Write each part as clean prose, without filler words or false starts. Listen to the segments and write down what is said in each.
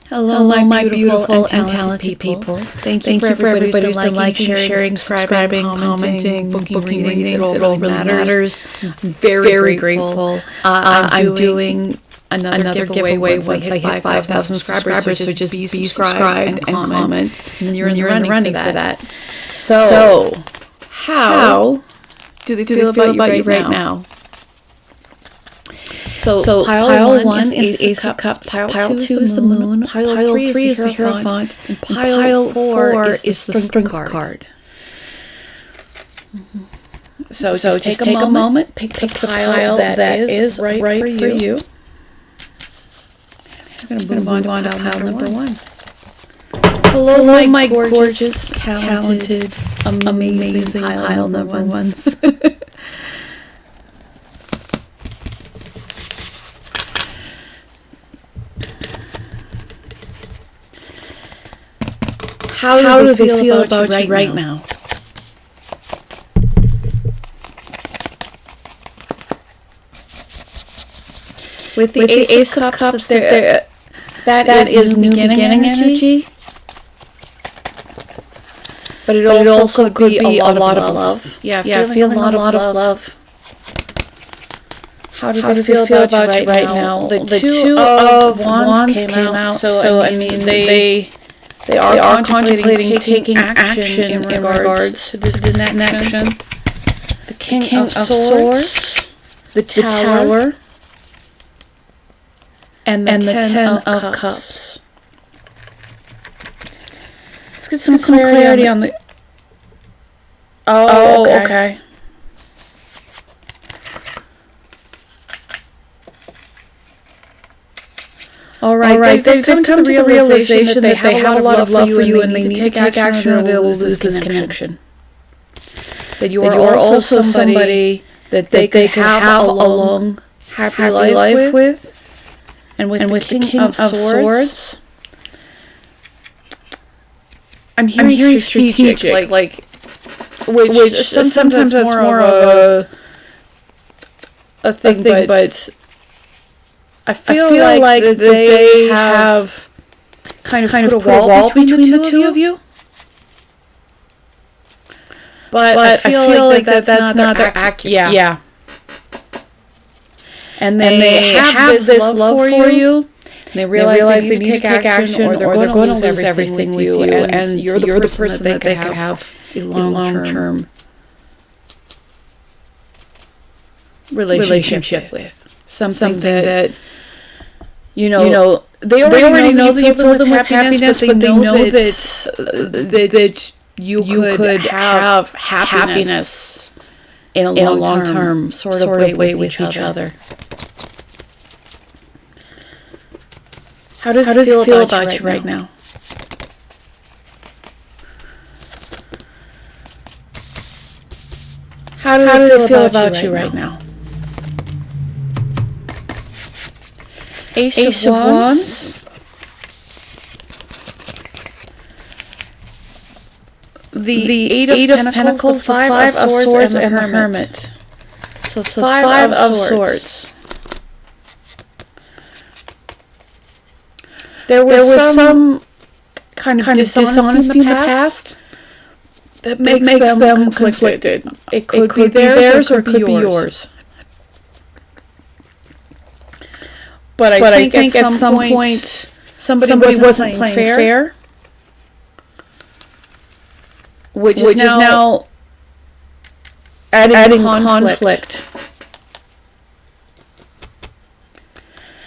Hello, my beautiful and talented people. Thank you for everybody who's been liking, sharing, subscribing, commenting, booking readings. It all really matters. Very grateful. I'm doing another giveaway once I hit 5,000 subscribers. So just be subscribed and comment. And you're in the running for that. So how do they feel about you right now? So pile 1 is the Ace of Cups, pile 2 is the Moon, pile 3 is the Heirophant, and pile 4 is the Strength card. So just take a moment, pick the pile that is right for you. I'm going to move on to pile number 1. Hello, my gorgeous, talented, amazing pile number 1s. How do they feel about you right now? With the Ace of Cups, that is new beginning energy. But it also could be a lot of love. Yeah, feeling a lot of love. How do they feel about you right now? The Two of Wands came out, so I mean they are contemplating taking action in regards to this connection. The King of Swords, the Tower, and the Ten of Cups. Let's get some clarity on the... Oh, okay. All right, they've come to the realization that they have a lot of love for you and they need to take action or they will lose this connection. That you are also somebody that they could have a long, happy life with. And with the King of Swords, I'm hearing strategic, which sometimes that's more of a thing, but I feel like they have kind of put a wall between the two of you. But I feel like that's not their accurate. Yeah. And they have this love for you. And they realize they need to take action or they're going to lose everything with you. And you're the person that they could have a long-term relationship with. Something that you know, they already know that you fill them with happiness, but they know that you could have happiness in a long-term sort of way with each other. How does it feel about you right now? How does it feel about you right now? Ace of Wands, the Eight of Pentacles, the Five of Swords, and the Hermit. So Five of Swords. There was some kind of dishonesty in the past that makes them conflicted. It could be theirs or it could be yours. But I think at some point somebody wasn't playing fair, which is now adding conflict.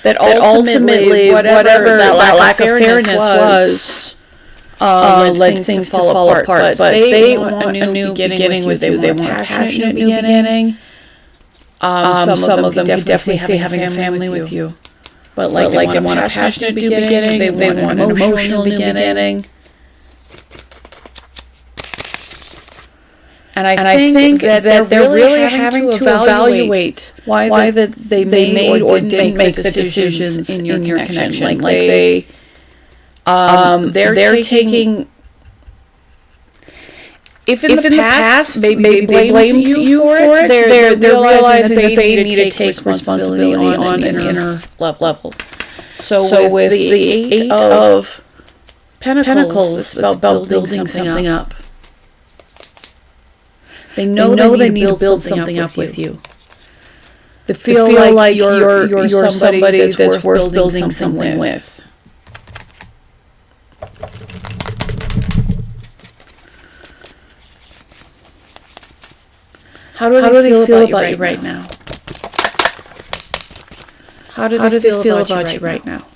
That ultimately, whatever that lack of fairness was, led things to fall apart. But they want a new beginning with you. They want a passionate new beginning. Some of them could definitely see having a family with you. But they want a passionate new beginning, they want an emotional new beginning. And I think that they're really having to evaluate why that they made or didn't make the decisions in your connection. They're taking... If in the past maybe they blamed you for it, they're realizing that they need to take responsibility on an inner level. So with the Eight of Pentacles, it's about building something up. They know they need to build something up with you. They feel like you're somebody that's worth building something with. How do they feel about you right now? How do they feel about you right now?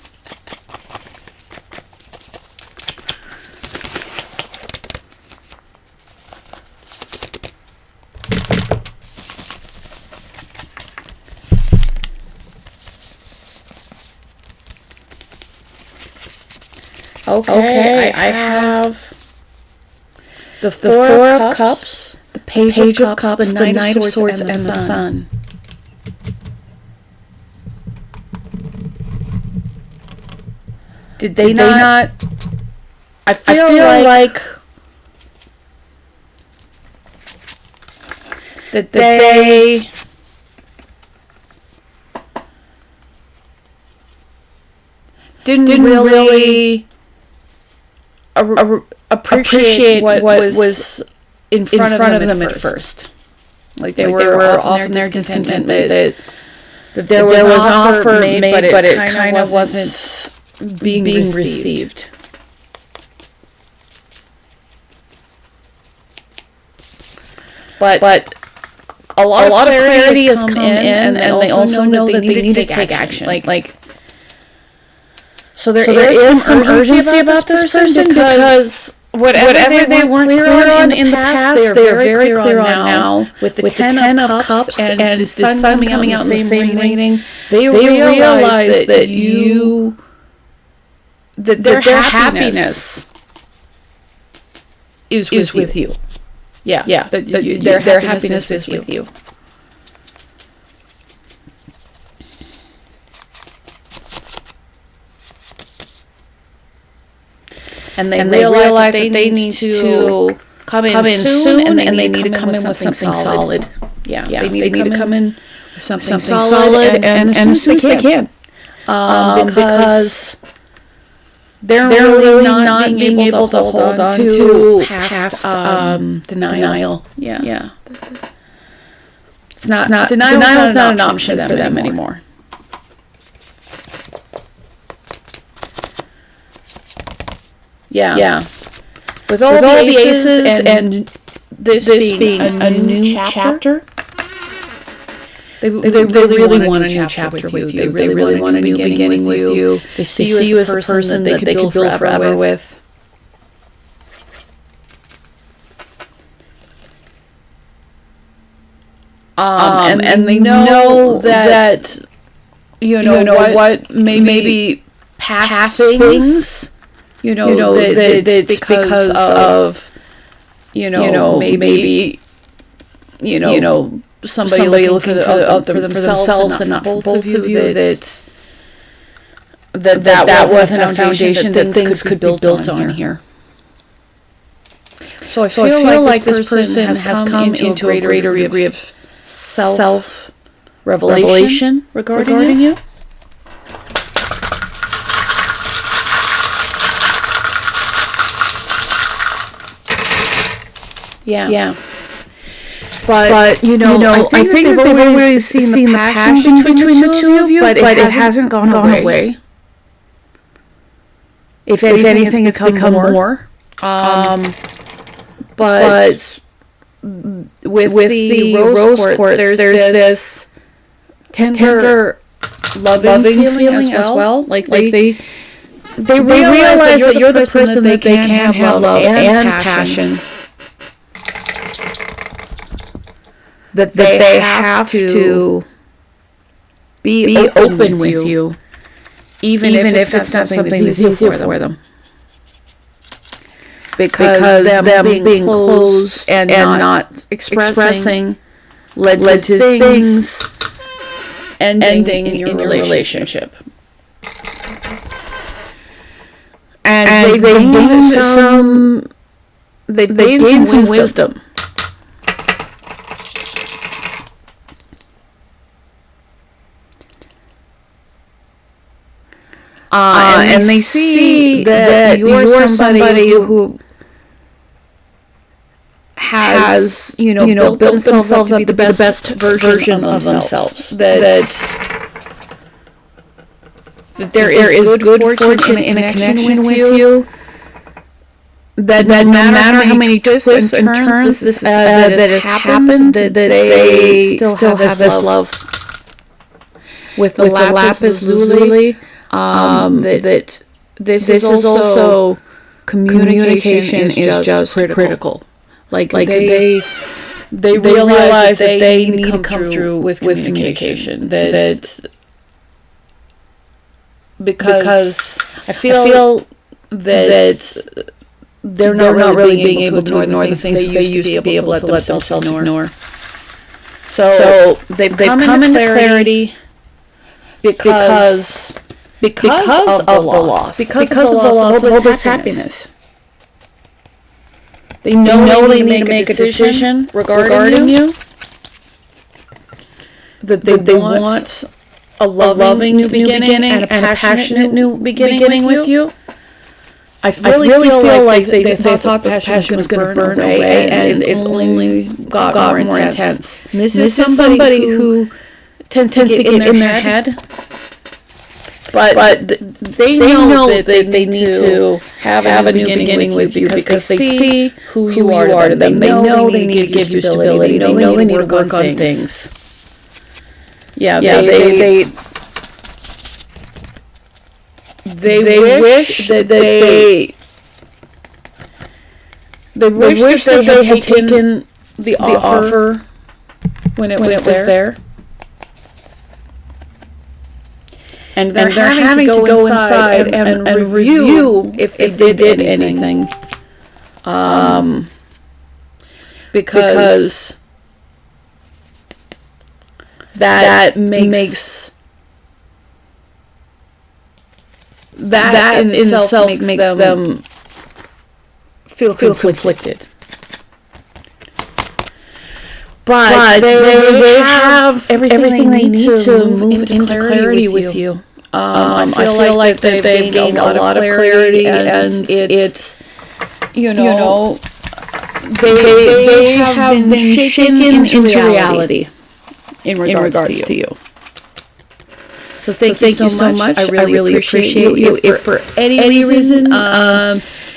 Okay, I have the Four of Cups, the Page of Cups, the Knight of Swords, and the Sun. Did they not? I feel like that they didn't really appreciate what was in front of them at first. Like they were often their discontentment that there was an offer made, but it kind of wasn't being received. But a lot of clarity has come in, and they also know that they need to take action. So there is some urgency about this person because whatever they weren't clear on in the past, they are very clear on now. With the Ten of Cups and the Sun coming out in the same reading, they realize that their happiness is with you. Yeah. Their happiness is with you. And they realize that they need to come in soon, and they need to come in with something solid. Yeah, they need to come in with something solid and as soon as they can. Because they're really not being able to hold on to past denial. Yeah. It's not denial is not an option for them anymore. Yeah. With all the aces and this being a new chapter, they really want a new chapter with you. They really want a new beginning with you. They see you as a person that they could build forever with. And they know that you know what maybe past things. That it's because of maybe somebody looking for themselves and not for both of you. That wasn't a foundation that things could be built on here. So I feel like this person has come into a greater degree of self-revelation regarding you. Yeah. But I think that they've always seen the passion between the two of you, but it hasn't gone away. If anything, it's become more. But with the rose quartz, there's this tender, loving feeling as well. Like they realize that you're the person that they can have love and passion. That they have to be open with you, even if it's not something that's easier for them. Because them being closed and not expressing led to things ending in your relationship. And they've gained some wisdom. and they see that you're somebody who has built themselves up to be the best version of themselves. That there is good fortune in a connection with you. That no matter how many twists and turns that has happened, that they still have this love. With the lapis lazuli, that this is also communication is just critical. Like they realize that they need to come through with communication. Because I feel that they're not really being able to ignore the things they used to be able to let themselves ignore. So they've come into clarity because of the loss, because of the loss of all this happiness. They know they need to make a decision regarding you. That they want a loving new beginning and a passionate new beginning with you. I really feel like they thought the passion was going to burn away, and it only got more intense. And this is somebody who tends to get in their head. But they know that they need to have a new beginning with you because they see who you are to them. They know they need to give you stability. They know they need to work on things. Yeah, they wish that they wish that they had taken the offer when it was there. And they're having to go inside and review if they did anything. Because that makes that in itself makes them feel conflicted. But they have everything they need to move into clarity with you. I feel like they've gained a lot of clarity, and it's they have been shaken into reality in regards to you. So thank you so much. I really appreciate you. If for any reason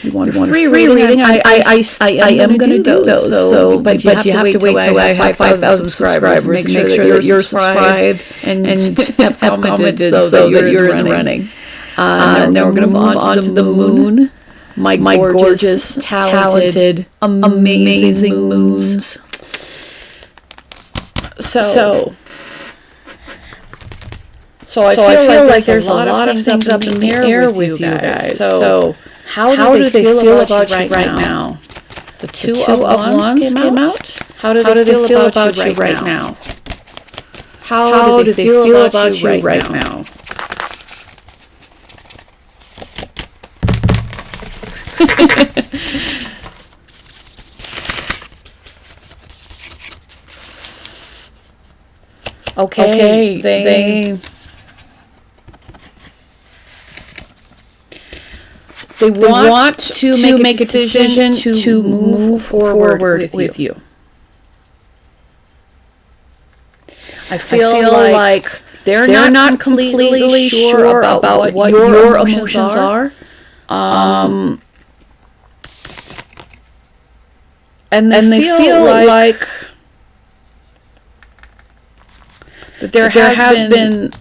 you want free reading, I am going to do those. But you have to wait till I have 5,000 subscribers. Make sure that you're subscribed and have commented so that you're in the running. Now we're going to move on to the moon. My gorgeous, talented, amazing moons. So I feel like there's a lot of things up in the air with you guys. So how do they feel about you right now? The Two of Wands came out. How do they feel about you right now? How do they feel about you right now? Okay, they want to make a decision to move forward with you. I feel like they're not completely sure about what your emotions are. And they feel like that there has been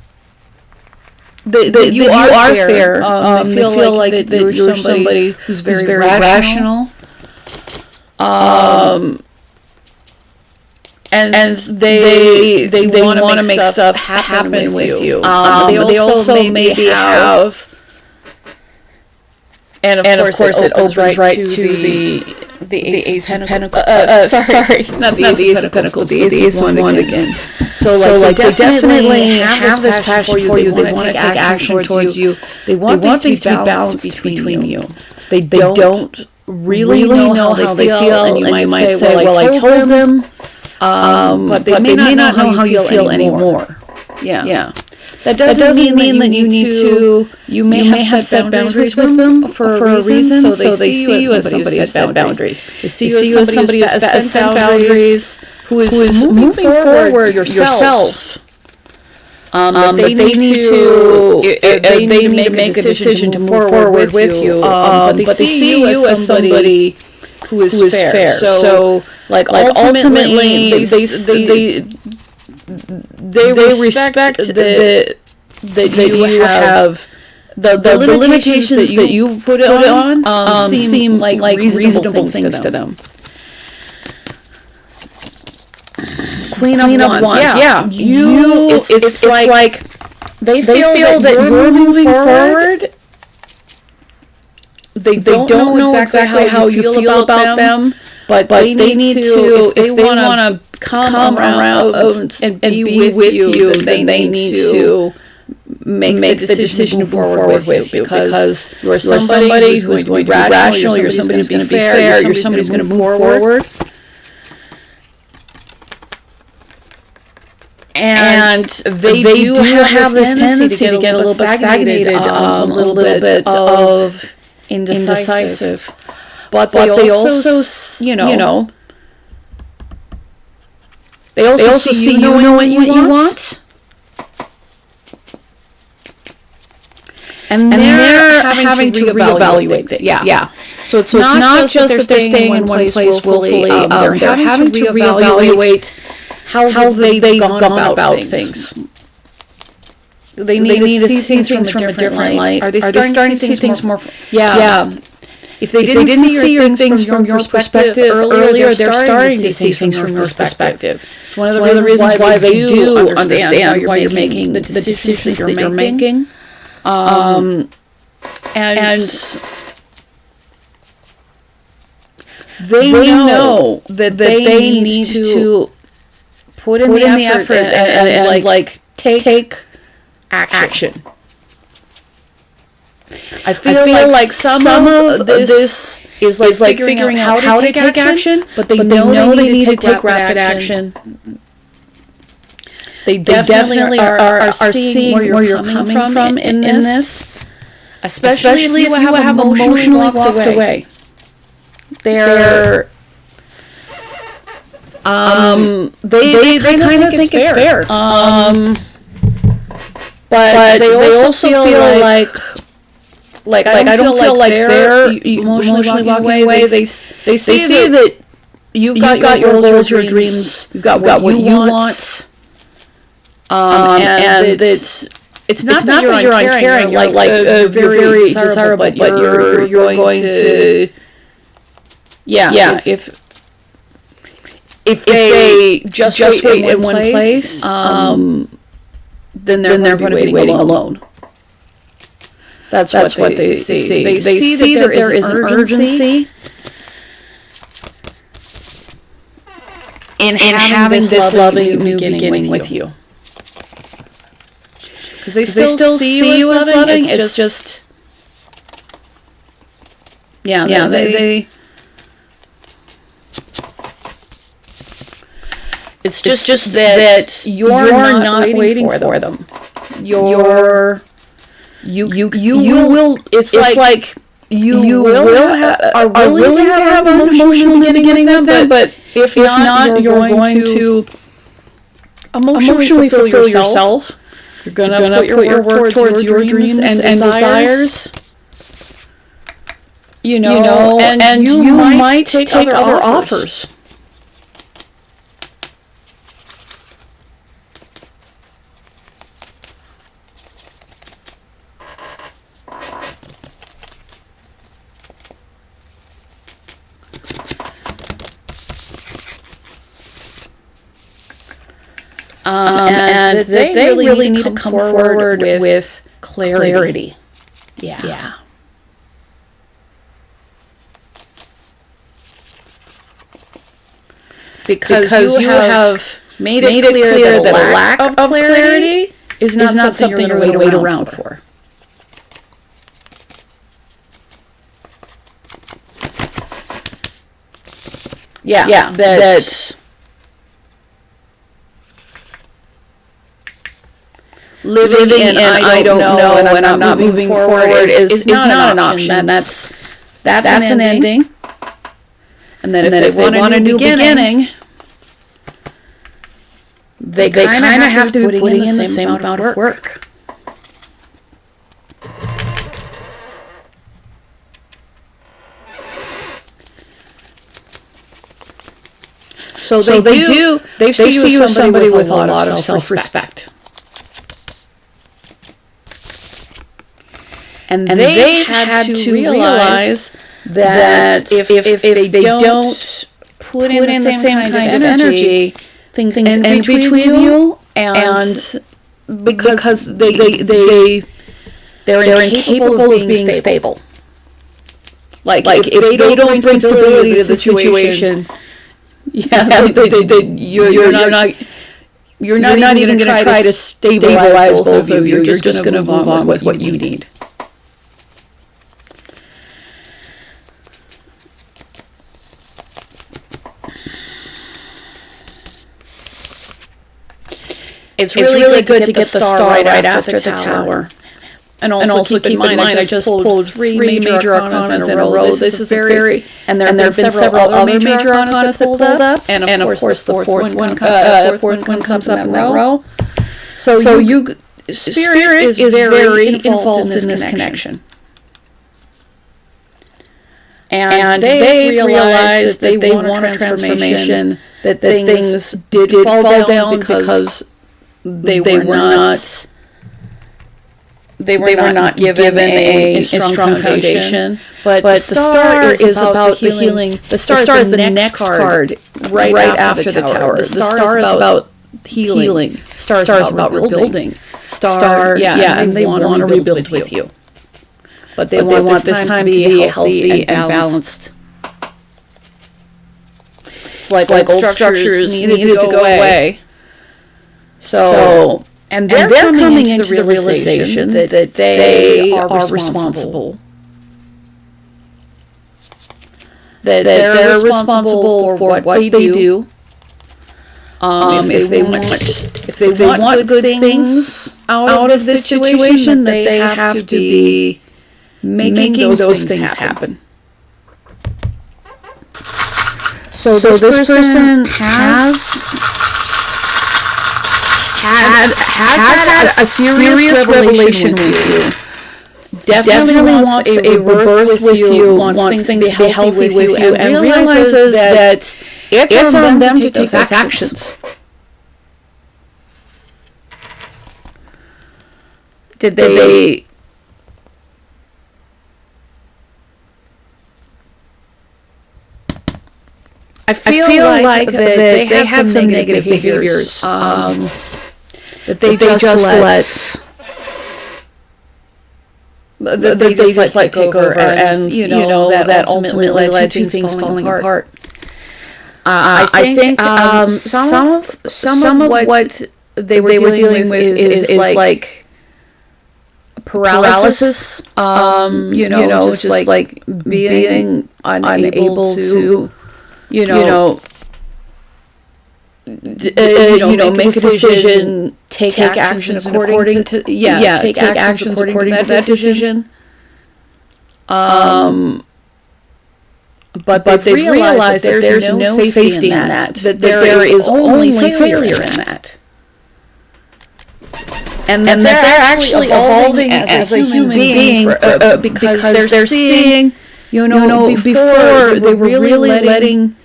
that you are fair. They feel like that you're somebody who's very rational. And they want to make stuff happen with you. They also maybe have, and of course it opens right to the Ace of Pentacles. Sorry, not the Ace of Pentacles, the Ace of Wands again. So they definitely have this passion for you. They want to take action towards you. They want things to be balanced between you. They don't really know how they feel, and you might say, well, I told them, but they may not know how you feel anymore. Yeah. That doesn't mean that you need to. You may have set boundaries with them for a reason. So they see you as somebody who set boundaries. They see you as somebody who has set boundaries, who is moving forward yourself. But they need to make a decision to move forward with you. But they see you as somebody who is fair. So like ultimately, they respect that you have the limitations that you put on seem like reasonable things to them. Queen of Wands, yeah. It's like they feel that you're moving forward. They don't know exactly how you feel about them, but they need to, if they want to come around and be with you, then they need to make the decision to move forward with you, because you're somebody who's going to be rational, you're somebody who's going to be fair, you're somebody who's going to move forward. And they do have this tendency to get a little bit stagnated, a little bit of indecisive. But they also, they also see you know what you want. And they're having to reevaluate things. Yeah. So it's not just that they're staying in one place willfully. They're having to reevaluate how they've gone about things. They need to see things from a different light. Are they starting to see things more? Yeah. If they didn't see your things from your perspective earlier, they're starting to see things from your perspective. It's one of the reasons why they do understand why you're making the decisions that you're making. And they know that they need to put in the effort and like take action. I feel like some of this is like figuring out how to take action, but they know they need to take rapid action. They definitely are seeing where you're coming from in this, especially if you have emotionally walked away. They kind of think it's fair. But they also feel like I don't feel like they're emotionally walking away. They see that you've got your goals, your dreams, you've got what you want. And it's not that you're uncaring, you're very desirable, but you're going to if they just wait in one place, then they're going to be waiting alone. That's what they see. They see that there is an urgency in having this loving new beginning with you. Because they still see you as loving. It's just they it's just that you're not waiting for them. You will. It's like you are willing to have an emotional beginning with them, but if not, you're going to emotionally fulfill yourself. You're gonna put your work towards your dreams and desires. And you might take other offers. And they really need to come forward with clarity. Yeah. Because you have made it clear that a lack of clarity is not something you're going to wait around for. Yeah, that's living in I don't know and I'm not moving forward is not an option. That's an ending. And then if they want a new beginning, they kind of have to be putting in the same amount of work. So they see you as somebody with a lot of self-respect. And they had to realize that if they don't put in the same kind of energy, things end between you, and because they're incapable of being stable. Like if they don't bring stability to the situation, you're not even going to try to stabilize both of you. You're just going to move on with what you need. It's really good to get the star right after the tower. And also keep in mind, I just pulled 3 major arcanas in a row. This is very, and there have been several other major arcanas that pulled up. And of course, the fourth one comes up in that row. So Spirit is very involved in this connection. And they realized that they want a transformation, that things did fall down because they were not given a strong foundation. But the star is about the healing. The star is the next card right after the tower. The star is about healing. Star is about rebuilding. And they want to rebuild with you. But they want this time to be healthy and balanced. It's like old structures needed to go away. So and they're coming into the realization that they are responsible. That they're responsible for what they do. If they want good things out of this situation, that they have to be making those things happen. So this person has had a serious revelation with you. Definitely wants a rebirth with you, wants things to be healthy with you, and realizes that it's on them to take those actions. Did they I feel like that they had some negative behaviors that they just let take over, and that ultimately led to things falling apart. I think some of what they were dealing with is like paralysis. Just like being unable to make a decision, take actions according to take actions according to that decision. But they've realized that there's no safety in that. That there is only failure in that. And that they're actually evolving as a human being because they're seeing, before they were really letting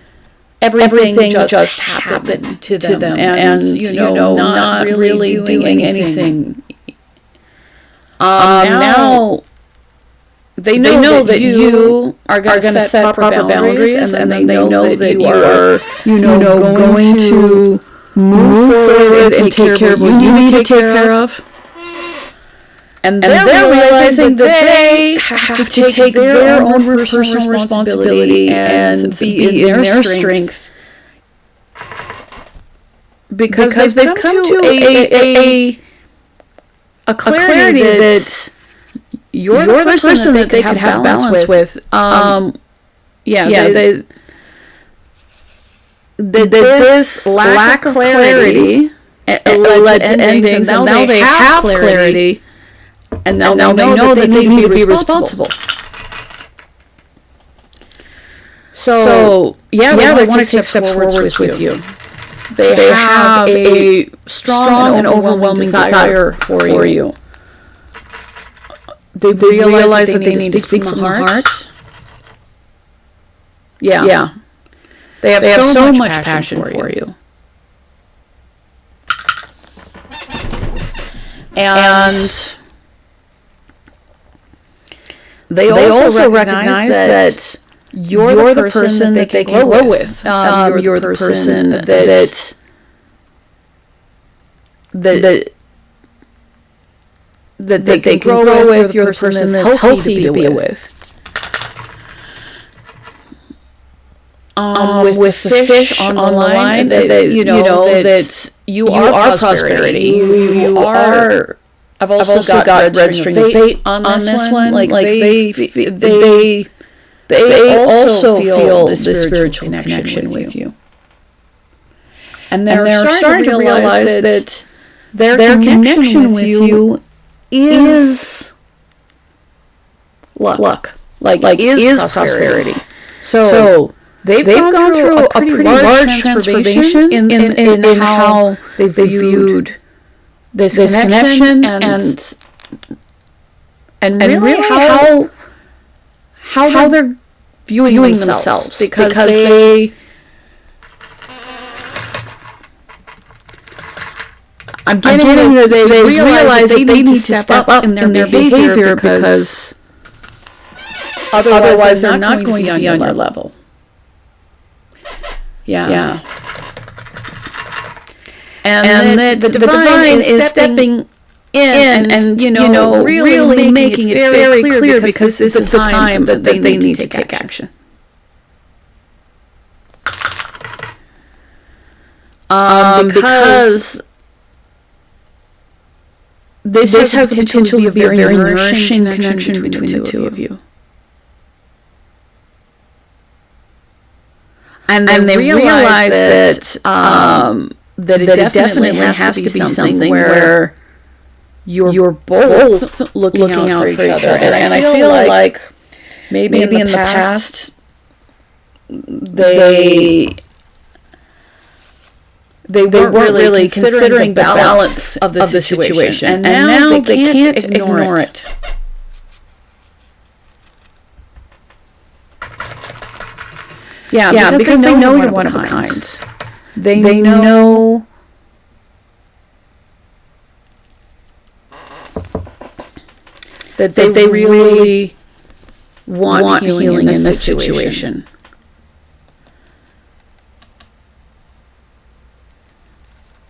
everything just happen to them and not really doing anything. Now they know that you are going to set proper boundaries, and they know that you are going to move forward and take care of what you need to take care of. And they're realizing that they have to take their own personal responsibility and be in their strength. Because they've come to a clarity that you're the person that they could have balance with. This lack of clarity led to endings, and now they have clarity, and now they know that they need to be responsible. So yeah, they want to take steps forward with you. They have a strong and overwhelming desire for you. They realize that they need to speak from the heart. Yeah. They have so much passion for you. And they also recognize that you're the person that they can grow with. You're the person that they can grow with. You're the person that's healthy to be with. With the fish on the line, that you are prosperity. You are. I've also got Red String of Fate on this one. Like they also feel the spiritual connection with you. And they're starting to realize that their connection with you is luck. Like is prosperity. So they've gone through a pretty large transformation in how they viewed this connection and really how they're viewing themselves because they I'm getting that they realize that they need to step up in their behavior because otherwise they're not going to be on your level. Yeah. And the divine is stepping in and really making it very clear because this is the time that they need to take action. Because this has the potential to be a very nourishing connection between the two of you. And they realize that it definitely has to be something where you're both looking out for each other. And I feel like maybe in the past they weren't really considering the balance of the situation. And now they can't ignore it. Yeah, because they know you're one of a kind. They know that they really want healing in this situation.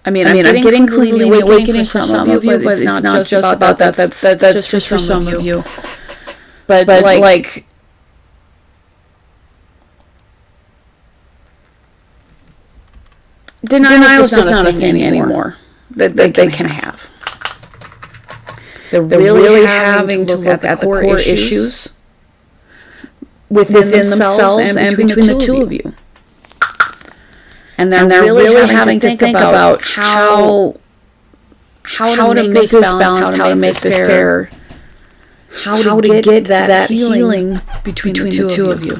I mean, I'm getting clearly awakening for some of you, but it's not just about that. That's just for some of you. But like denial is just not a thing anymore that they can have. They're really having to look at the core issues within themselves and between the two of you. And they're really having to think about how to make this balanced, how to make this fair, how to get that healing between the two of you.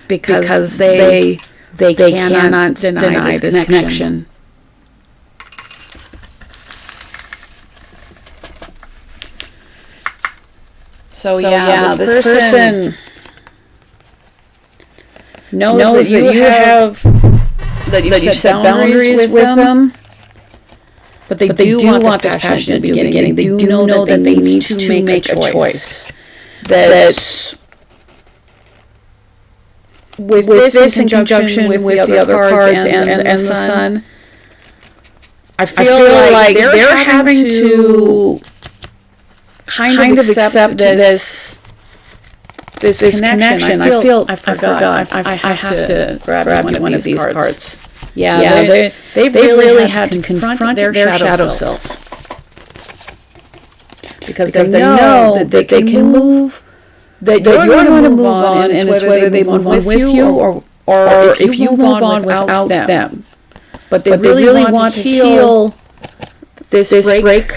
Because they cannot deny this connection. So this person knows that you set boundaries with them, but they do want this passion at the beginning. They do know that they need to make a choice. That with this in conjunction with the other cards and the sun, I feel like they're having to kind of accept this connection. I forgot. I have to grab one of these cards. Yeah, they've really had to confront their shadow self. Because they know that they can move, that you're going to move on, and it's whether they move on with you or if you move on without them. but they really want to heal this break.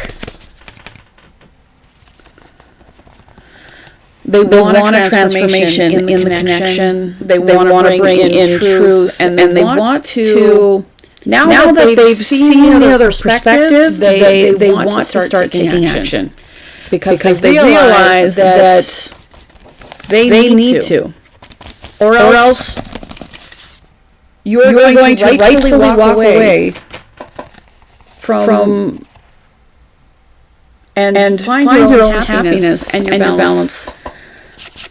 They want a transformation in the connection. They want to bring in truth, and they want to, now that they've seen the other perspective, they want to start taking action. Because they realize that they need to. Or else you're going to rightfully walk away from and find your own happiness and your balance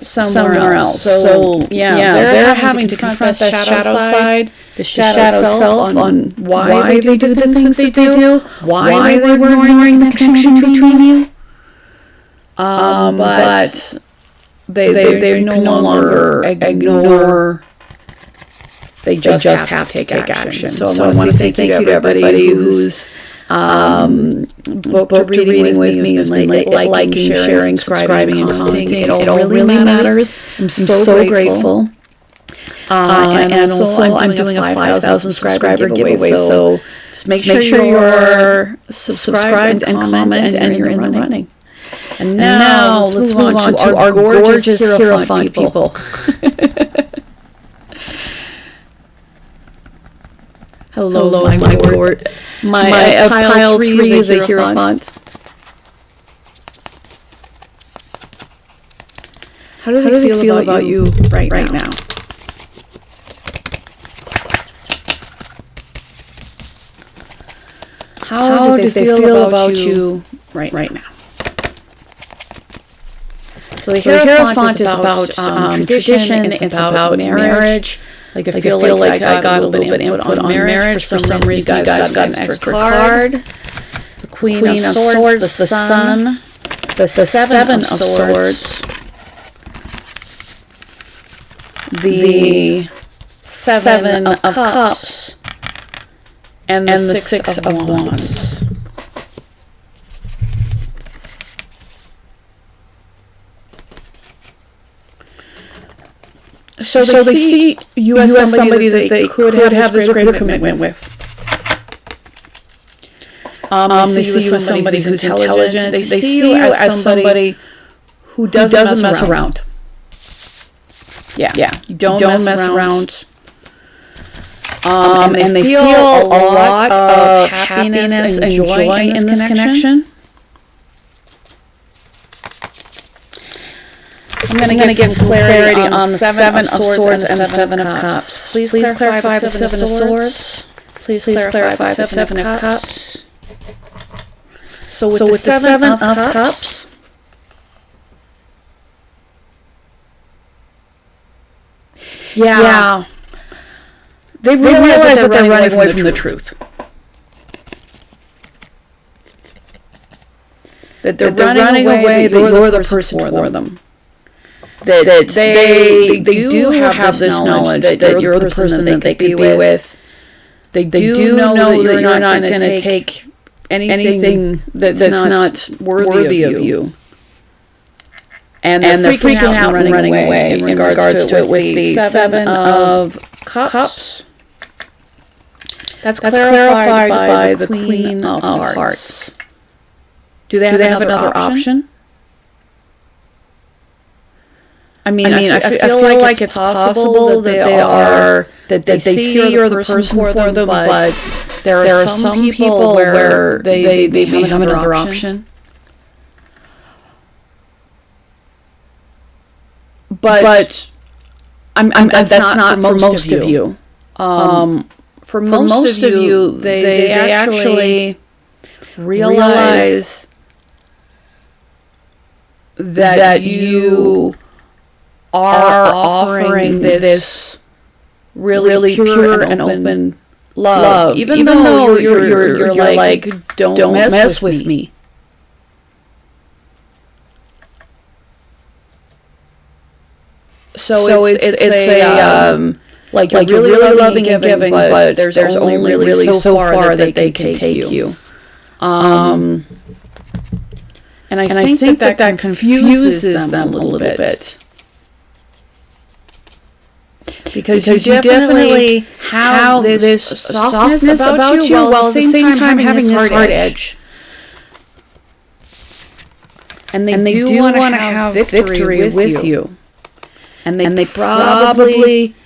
somewhere else. So they're having to confront that shadow side, the shadow self on why they do the things they do, why they were ignoring the connection between you. But they no longer ignore. They just have to take action. So I want to say thank you to everybody who's booked a reading with me, and liking, sharing, subscribing, and commenting. It all really matters. I'm so grateful. And also I'm doing a 5,000 subscriber giveaway. So just make sure you're subscribed and comment, and you're in the running. And now let's move on to our gorgeous Heirophant people. Hello, my lord. My pile 3 of the Heirophant. How do they feel about you right now? How do they feel about you right now? So the Heirophant is about tradition, it's about marriage. I feel like I got a little bit input on marriage. For some reason, you guys got an extra card. The Queen of Swords, the Sun, the Seven of Swords, the Seven of Cups, and the Six of Wands. So they see you as somebody that they could have this greater commitment with. They see you as somebody who's intelligent. They see you as somebody who doesn't mess around. Yeah. You don't mess around. And they feel a lot of happiness and joy in this connection. I'm going to get some clarity on the Seven of Swords and the Seven of Cups. Please clarify the Seven of Swords. Please clarify the Seven of Cups. So with the Seven of Cups, yeah, they realize that they're running away from the truth. That they're running away, that you're the person for them. That they do have this knowledge that you're the person that they could be with. They do know that you're not going to take anything that's not worthy of you. And they're freaking out and running away in regards to it with the Seven of Cups. That's clarified by the Queen of Hearts. Do they have another option? I mean, I feel like it's possible that they see you're the person for them, but there are some people where they may have another option. But that's not for most of you. For most of you, they actually realize that you are offering this really pure and open love, even though you're like, don't mess with me. So it's a like you're really loving and giving, but there's only really so far that they can take you. And I think that confuses them a little bit. because you definitely have this softness about you while at the same time having this hard edge. And they do want to have victory with you. And they probably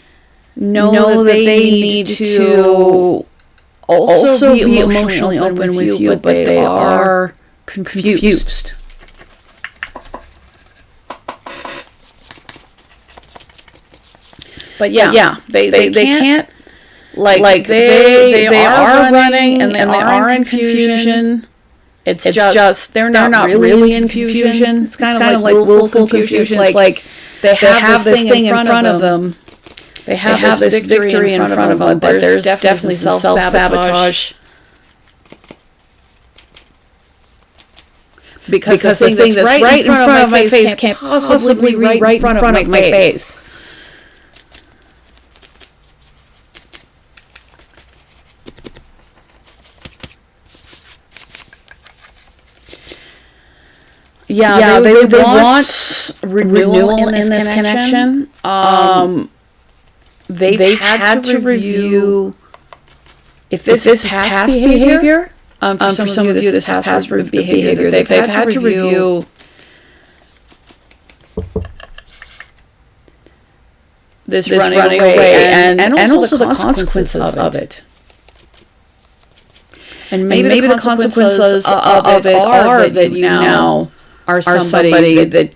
know that they need to also be emotionally open with you, but they are confused. But yeah, they can't, like they are running and they are in confusion. It's just they're not really in confusion. It's kind of like willful confusion. It's like they have this thing in front of them. They have this victory in front of them, but there's definitely self-sabotage. Because the thing that's right in front of my face can't possibly be right in front of my face. Yeah, they want renewal in this connection. They've had to review if this is past behavior. For some of you, this is past behavior. They've had to review this running away and also the consequences of it. And maybe the consequences of it are that you now are somebody that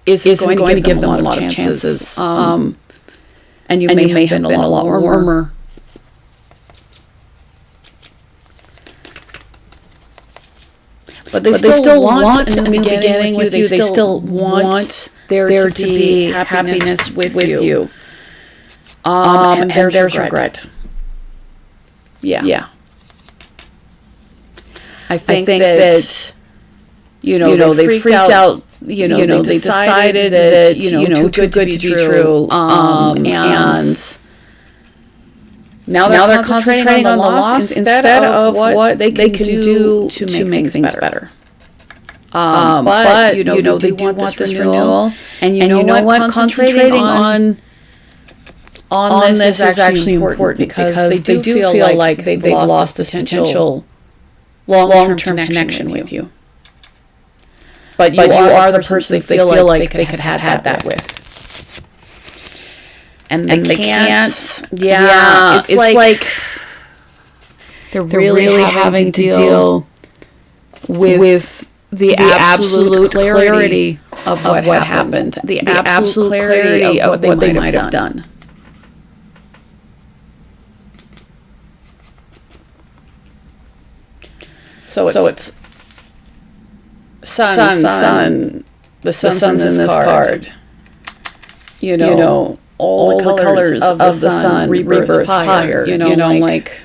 isn't going to give them a lot of chances. And you may have been a lot warmer. But they still want a new beginning with you. They still want there to be happiness with you. And there's regret. Yeah. I think that they freaked out. They decided that too good to be true. And now they're concentrating on the loss instead of what they can do to make things better. But they do want this renewal, and you know what? Concentrating on this is actually important because they do feel like they've lost this potential long-term connection with you. But you are the person they feel like they could have had that with. And they can't. Yeah, it's like they're really having to deal with the absolute clarity of what happened. The absolute clarity of what they might have done. So it's sun. The sun's in this card. All the colors of the sun, rebirth, fire. Like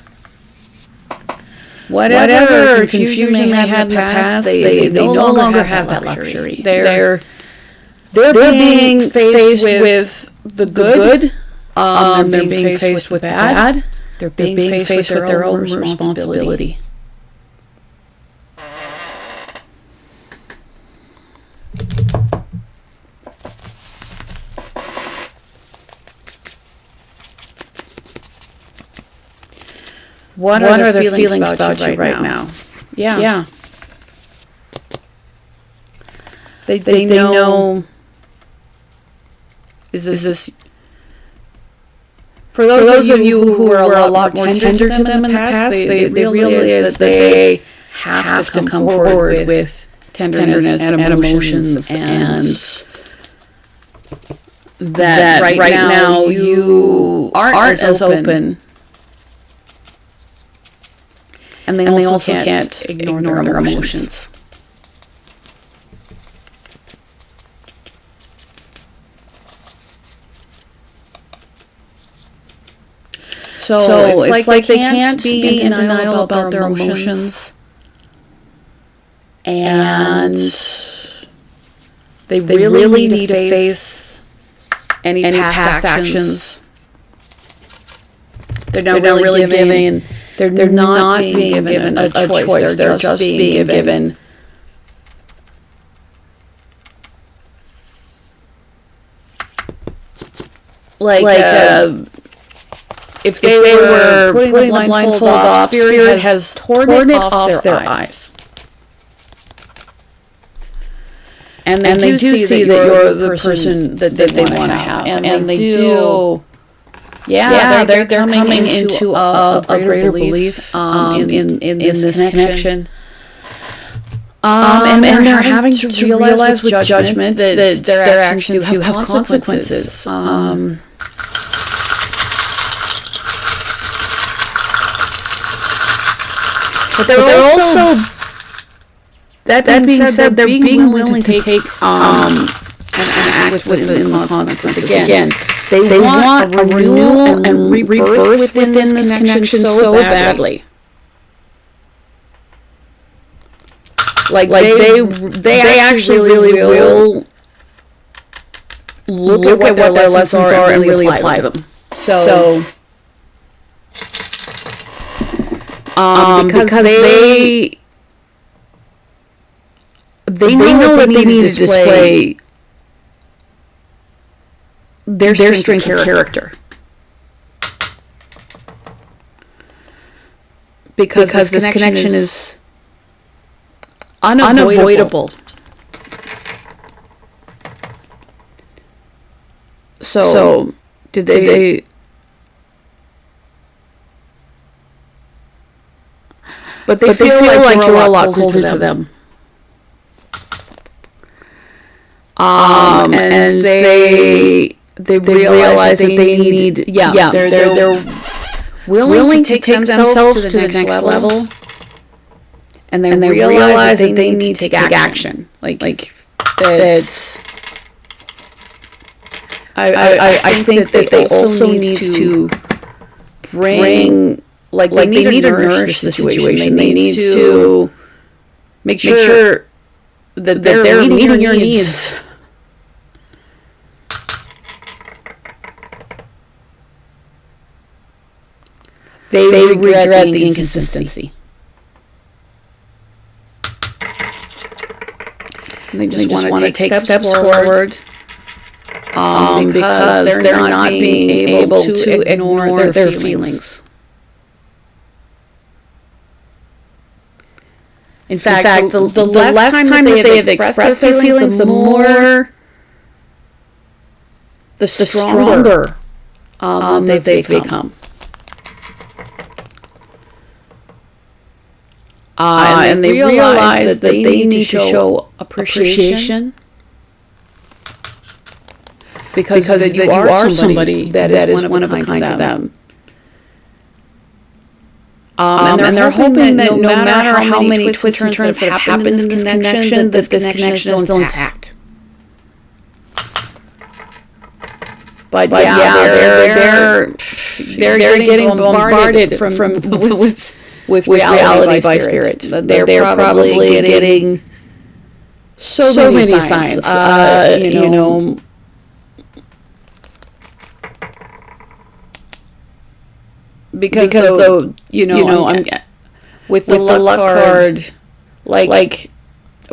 whatever confusion they had in the past, they no longer have that luxury. They're being faced with the good. They're being faced with bad. They're being faced with their own responsibility. What are the feelings about you right now? Yeah. They know. Is this for those of you who were a lot more tender to them in the past? They realize that they have to come forward with tenderness and emotions, and that right now you aren't as open. And they also can't ignore their emotions. So it's like they can't be in denial about their emotions. And they really need to face any past actions. They're not really giving. They're not being given a choice. They're just being given if they were putting the blindfold off, Spirit has torn it off their eyes. And they do see that you're the person that they want to have. And they do... Yeah, they're coming into a greater belief in this connection. And they're having to realize with judgment that their actions do have consequences. But they're also, that being said, they're being willing to take and act within the consequences. Again, they want a renewal and rebirth within this connection so badly. Like they actually really will look at what their lessons are and really apply them. So because they know that they need to display their strength of character. Because this connection is unavoidable. So did they but they feel like you're a lot colder to them. And they realize that they need they're willing to take themselves to the next level. And they realize that they need to take action. Like that's... I think that they also need to bring... Like they need to nourish the situation. They need to make sure that they're meeting your needs. They regret the inconsistency. And they just want to take steps forward because they're not being able to ignore their feelings. In fact, the less time that they have expressed their feelings, the stronger they've become. And they realize that they need to show appreciation because you are somebody that is one of a kind to them. And they're hoping that no matter how many twists and turns that have happened in this connection, that this connection is still intact. But yeah, they're getting bombarded with reality by spirit. They're probably getting so many signs. Because I'm with the luck card, like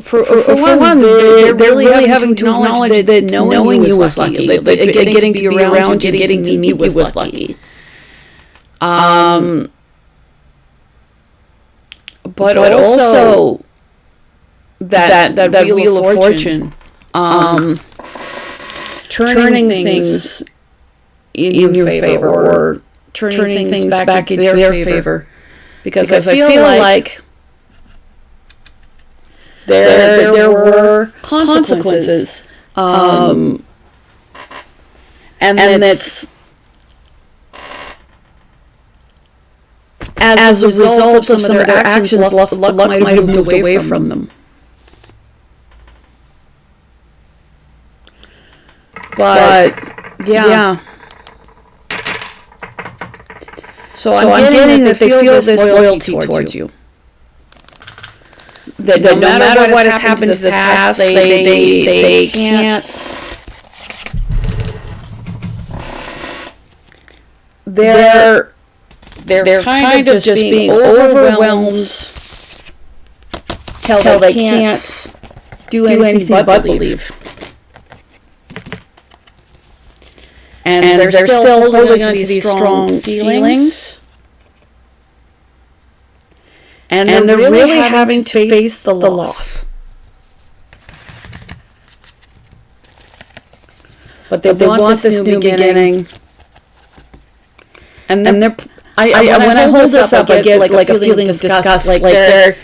for one, they're really having to acknowledge that knowing you was lucky, getting to be around you, getting to meet you was lucky. But also that wheel of fortune, turning things in your favor or turning things back into their favor. Because I feel like there were consequences. And that's as a result of some of their actions, luck might have moved away from them. But yeah. So I'm getting that they feel this loyalty towards you. That no matter what has happened in the past, they can't. They're kind of just being overwhelmed till they can't do anything but believe. and they're still holding on to these strong feelings. And they're really having to face the loss. But they want this new beginning. And they're, when I hold this up, I get like a feeling of disgust. Like they're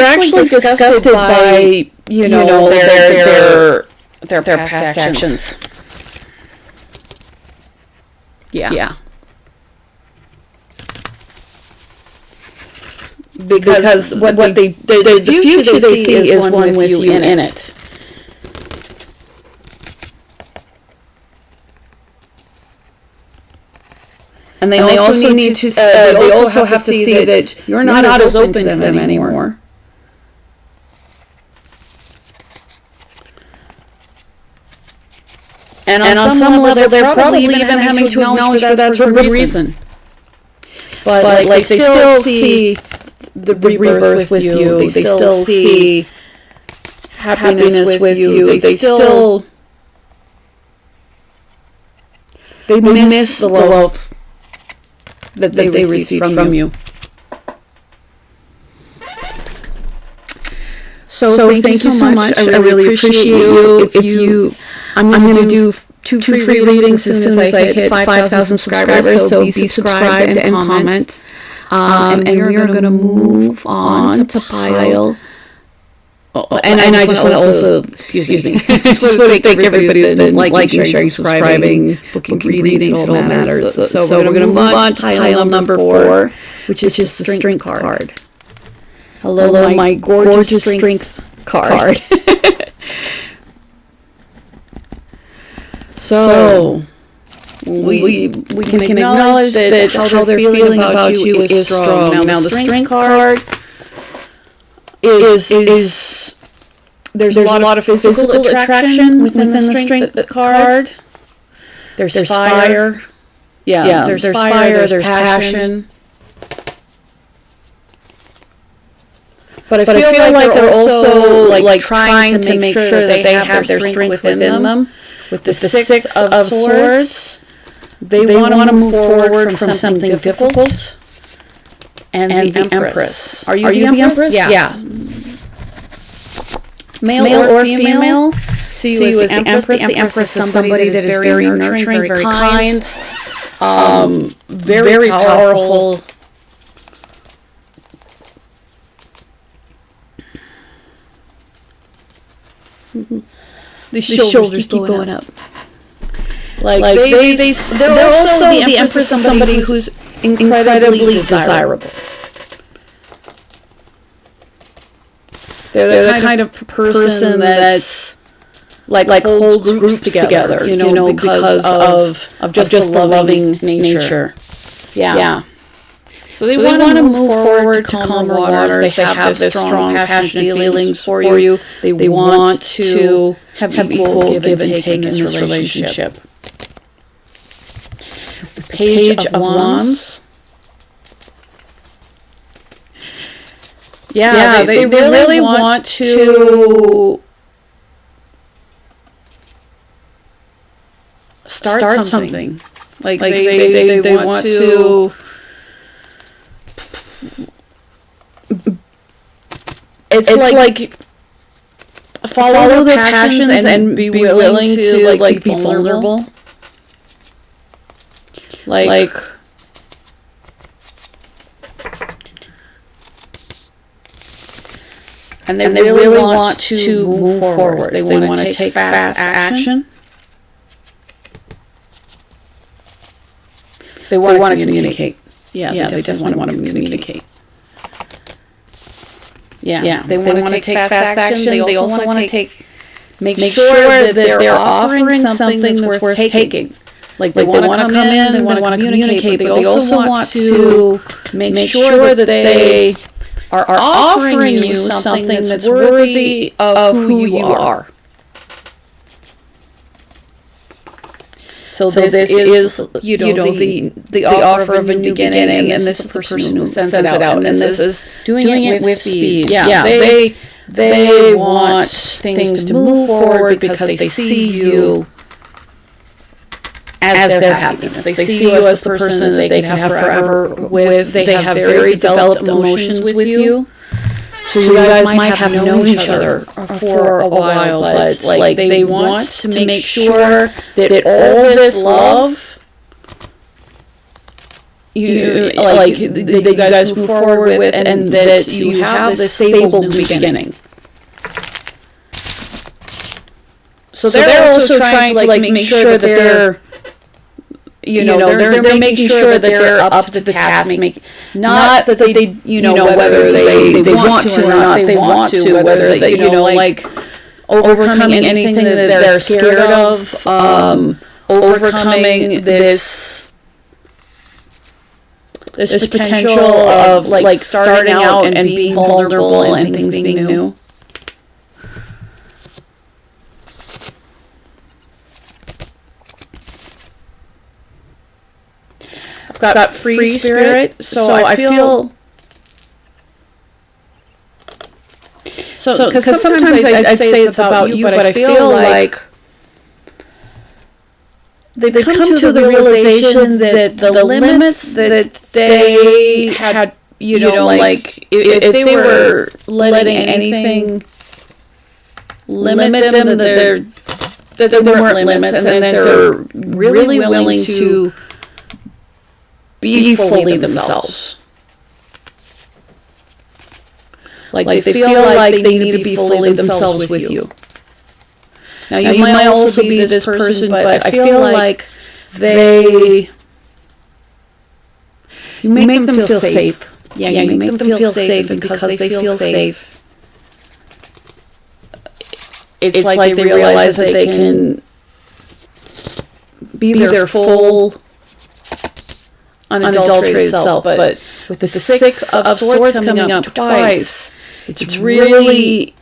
actually disgusted by, their past actions. Yeah. Because what the future they see is one with you in it. And they also need to. They also have to see that you're not as open to them anymore. And on some level, they're probably even having to acknowledge that for good reason. But they still see the rebirth with you. They still see happiness with you. They still miss the love that they received from you. So thank you so much. I really appreciate you. I'm going to do two free readings as soon as I hit 5,000 subscribers. So be subscribed and comment. And we are going to move on to pile. And I just want to also, excuse me, I just want to thank everybody who's been liking, sharing, subscribing, booking readings, it all matters. So we're going to move on to pile number 4, which is just the strength card. Hello, my gorgeous strength card. So we can acknowledge that how they're feeling about you is strong. Now the strength card is there's a lot of physical attraction within the strength card. There's fire. Yeah, there's fire, there's passion. But I feel like they're also like trying to make sure that they have their strength within them. With the Six of Swords, they want to move forward from something difficult. And the Empress. Are you the Empress? Yeah. Male or female. See you as the Empress. The Empress is somebody that is very nurturing, very kind, very powerful. The shoulders keep going up. Like they're also the Empress, somebody who's incredibly desirable. They're the kind of person that's like holds groups together, because of just the loving nature. Yeah. So they want to move forward to calmer waters. They have this strong, passionate feelings for you. They want to have equal give and take in this relationship. The Page of Wands. Yeah, they really want to start something. Like they want to. It's like follow their passions and be willing to like be vulnerable. Like and they really want to move forward. They want to take fast action. They want to communicate. Yeah, they definitely want to communicate. Yeah. They want to take fast action. They also want to make sure that they're offering something that's worth taking. Like they want to come in, they want to communicate, but they also want to make sure that they are offering you something that's worthy of who you are. So this is the offer of a new beginning, and this is the person who sends it out, and this is doing it with speed. Yeah, they want things to move forward because they see you as their happiness. They see you as the person that they can have forever with. They have very developed emotions with you. So you guys might have known each other for a while, but like they want to make sure that all this love you guys move forward with, and that you have this stable new beginning. So they're also trying to make sure that they're they're making sure that they're up to the task. Not that they whether they want to or not, they want to, whether they overcoming anything that they're scared of, overcoming this potential of starting out and being vulnerable and things being new. I've got free spirit, so I feel because sometimes I'd say it's about you, but I feel like they've come to the realization that the limits that they had, if they were letting anything limit them, that there weren't limits, and that they're really willing to be fully themselves. Like they feel like they need to be fully themselves with you. Now you might also be this person, but I feel like you make them feel safe. Yeah, you make them feel safe, and because they feel safe, it's like they realize that they can be their full, unadulterated self. But with the Six of Swords coming up twice, it's really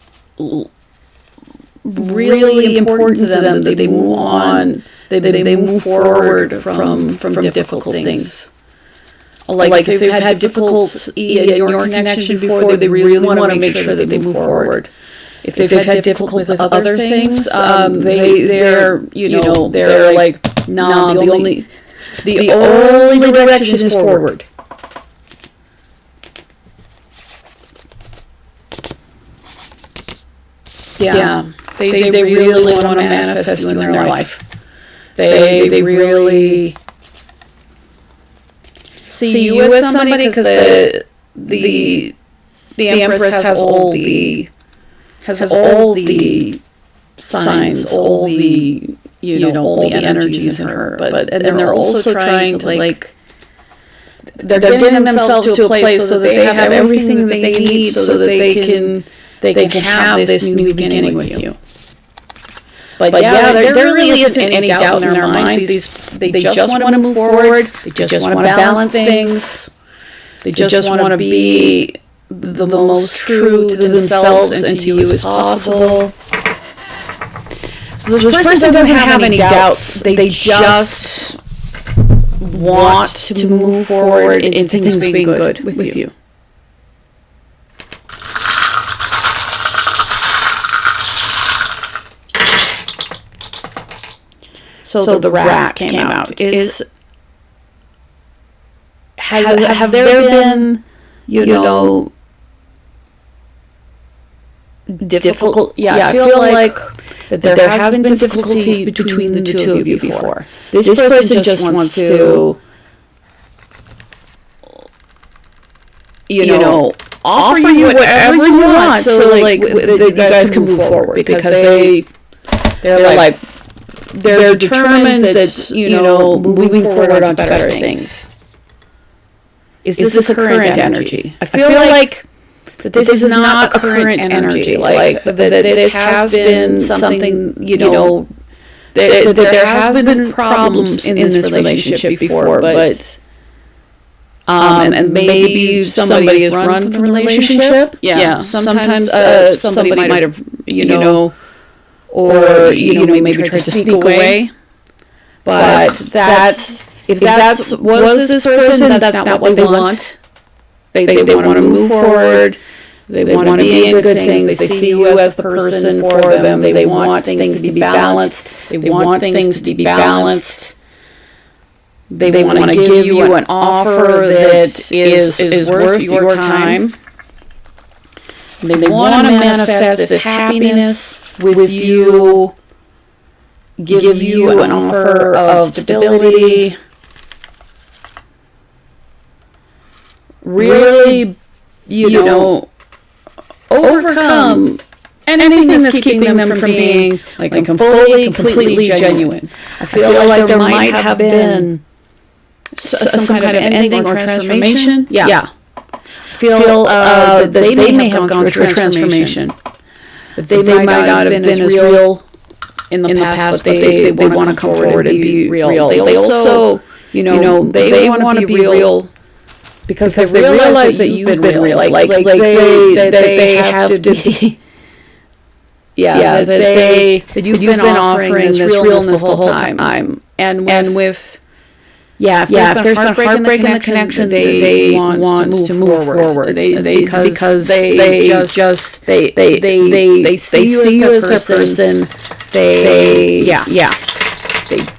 important to them that they move on, they move forward from difficult things. Like if they've had difficulty in your connection before, they really want to make sure that they move forward. If they've had difficulty with other things, they're like, nah, the only direction is forward. Yeah. They really want to manifest you in their life. They really see you as somebody, because the Empress has all the signs, all the all the energies in her. But and they're also trying to they're getting themselves to a place so that they have everything that they need, so that they can have this new beginning with you. But there really isn't any doubt in their mind. They just want to move forward. They just want to balance things. They just want to be the most true to themselves and to you as possible. So this person doesn't have any doubts. They just want to move forward in things being good with you. So the rat came out. Have there been, difficult? Yeah, I feel like that there has been difficulty between the two of you before. This person just wants to, offer you whatever you want, so that you guys can move forward, because they're determined that moving forward onto better things. Is this a current energy? I feel like that this is not a current energy. Like that this has been something, that there has been problems in this relationship before, but and maybe somebody has run from the relationship. Yeah, sometimes somebody might have, or maybe tried to sneak away. But if that was this person, that's not what they want. They want to move forward. They want to be in good things. They see you as the person for them. They want things to be balanced. They want things to be balanced. They want to give you an offer that is worth your time. They want to manifest this happiness with you, give you an offer of stability, really, overcome anything that's keeping them from being like completely genuine. I feel like there might have been some kind of ending or transformation. Yeah. Feel that they may have gone through a transformation. That they might not have been as real in the past, but they want to come forward and be real. They also, they want to be real because they realize that you've been real. Like they have to be. Yeah, that you've been offering this realness the whole time. And with if there's been heartbreak in the connection, they want to move forward. Because they see you as their person. They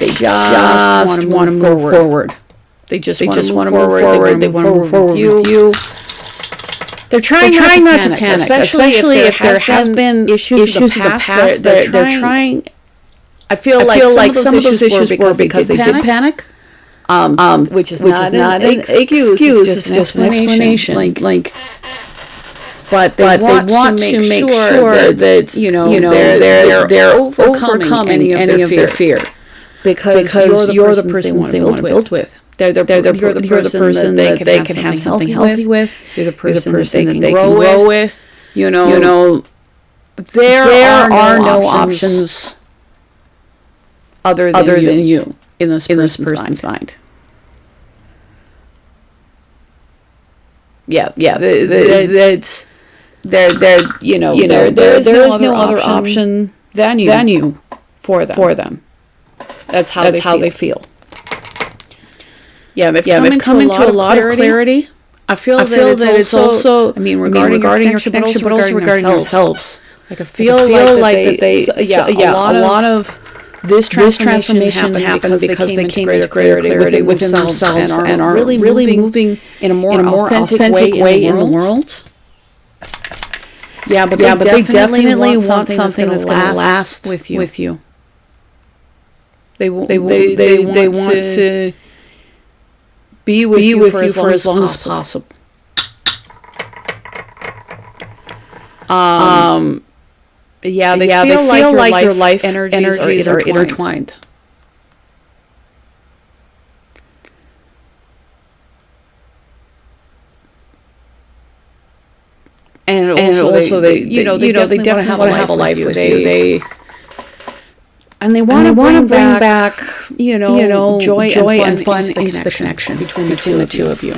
just want to move forward. They just want to move forward. They want to move forward with you. They're trying not to panic, especially if there has been issues in the past. They're trying. I feel like some of those issues were because they did panic. Which is not an excuse. It's just an explanation. But they want to make sure that they're overcoming any of their fear because you're the person they want to build with. You're the person that they can have something healthy with. You're the person that they can grow with. There are no options other than you in this person's mind. Yeah. There is no other option than you for them. That's how they feel. Yeah, they've come into a lot of clarity. I feel that it's also regarding your connection, but also regarding themselves. Like I feel like a lot of this transformation happened because they came into greater clarity within themselves and are really moving in a more authentic way in the world. Yeah, but they definitely want something that's going to last with you. They want to be with you for as long as possible. They feel like your life energies are intertwined. And also they definitely want to have a life with you. They want to bring back joy and fun into the connection between the two of you.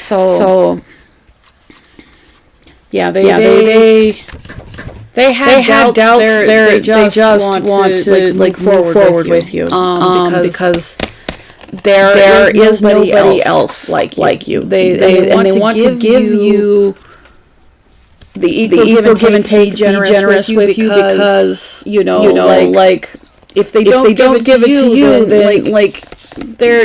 So they have doubts. They just want to move forward with you because there is nobody else like you. They want to give you the equal give and take, be generous with you because if they don't give it to you, then they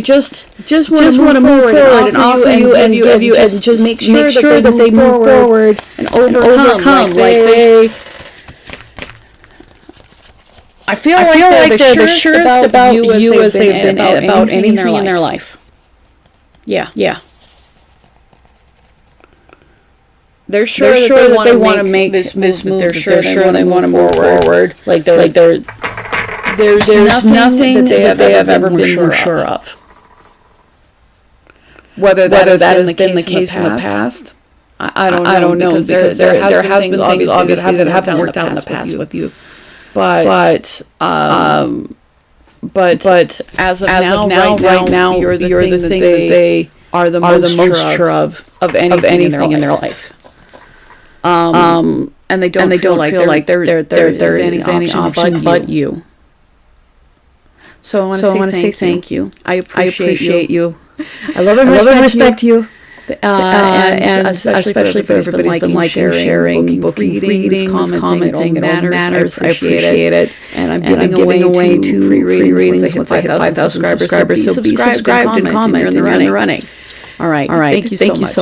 just want to move forward and offer you and give you and just make sure that they move forward and overcome. I feel like they're the surest about you as they've been about anything in their life. Yeah. They're sure that they want to make this move. They're sure they want to move forward. There's nothing that they have ever been more sure of. Whether that has been the case in the past, I don't know because there has been things obviously that haven't worked out in the past with you. But as of now, you're the thing that they are the most sure of anything in their life. And they don't feel like there is any option but you. So I want to say thank you. I appreciate you. I love and respect you. And especially for everybody's been liking, sharing, booking readings, commenting, it all matters. I appreciate it. And I'm giving away 2 free readings once I hit 5,000 subscribers. So be subscribed and comment. You're in the running. All right. Thank you so much.